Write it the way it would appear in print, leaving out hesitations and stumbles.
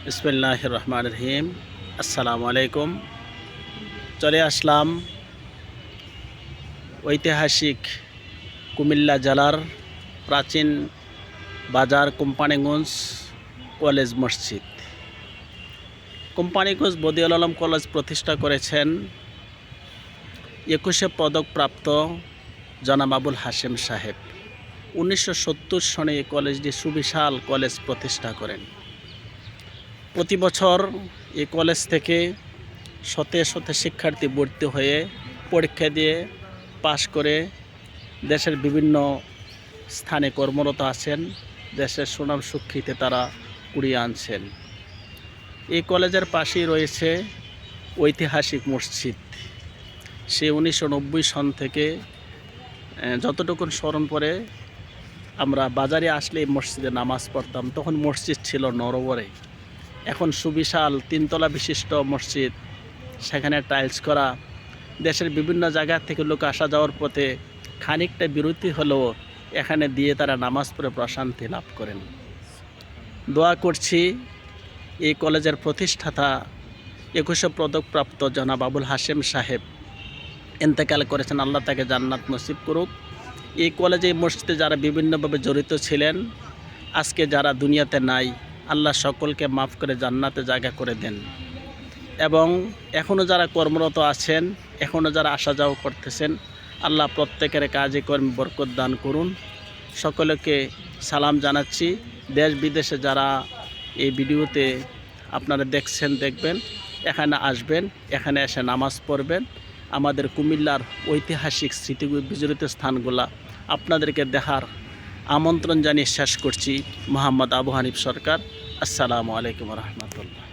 বিসমিল্লাহির রহমানির রহিম। আসসালামু আলাইকুম। চলে আসলাম ঐতিহাসিক কুমিল্লা জেলার প্রাচীন বাজার কোম্পানিগঞ্জ কলেজ মসজিদ। কোম্পানিগঞ্জ বদিউল আলম কলেজ প্রতিষ্ঠা করেছেন 21শে পদকপ্রাপ্ত জনাব আবুল হাশেম সাহেব। 1970 সনে এই কলেজটি সুবিশাল কলেজ প্রতিষ্ঠা করেন। প্রতি বছর এই কলেজ থেকে শতে শতে শিক্ষার্থী ভর্তি হয়ে পরীক্ষা দিয়ে পাশ করে দেশের বিভিন্ন স্থানে কর্মরত আছেন, দেশের সুনাম সুখ্যাতি তারা কুড়িয়ে আনছেন। এই কলেজের পাশেই রয়েছে ঐতিহাসিক মসজিদ। সে 1990 সন থেকে যতটুকুন স্মরণ পড়ে আমরা বাজারে আসলে এই মসজিদে নামাজ পড়তাম। তখন মসজিদ ছিল নরবরে, এখন সুবিশাল 3 তলা বিশিষ্ট মসজিদ, সেখানে টাইলস করা। দেশের বিভিন্ন জায়গা থেকে লোক আসা যাওয়ার পথে খানিকটা বিরতি হলেও এখানে দিয়ে তারা নামাজ পড়ে প্রশান্তি লাভ করেন। দোয়া করছি এই কলেজের প্রতিষ্ঠাতা 21শে পদকপ্রাপ্ত জনাব আবুল হাশেম সাহেব ইন্তেকাল করেছেন, আল্লাহ তাকে জান্নাত নসিব করুক। এই কলেজে মসজিদে যারা বিভিন্নভাবে জড়িত ছিলেন, আজকে যারা দুনিয়াতে নাই, আল্লাহ সকলকে মাফ করে জান্নাতে জায়গা করে দেন। এবং এখনও যারা কর্মরত আছেন, এখনও যারা আসা যাওয়া করতেছেন, আল্লাহ প্রত্যেকের কাজে কর্মে বরকত দান করুন। সকলকে সালাম জানাচ্ছি। দেশ বিদেশে যারা এই ভিডিওতে আপনারা দেখবেন, এখানে আসবেন, এখানে এসে নামাজ পড়বেন। আমাদের কুমিল্লার ঐতিহাসিক স্মৃতি বিজড়িত স্থানগুলা আপনাদেরকে দেখার আমন্ত্রণ জানিয়ে শেষ করছি। মোহাম্মদ আবু হানিফ সরকার। আসসালামু আলাইকুম রহমতুল্লাহ।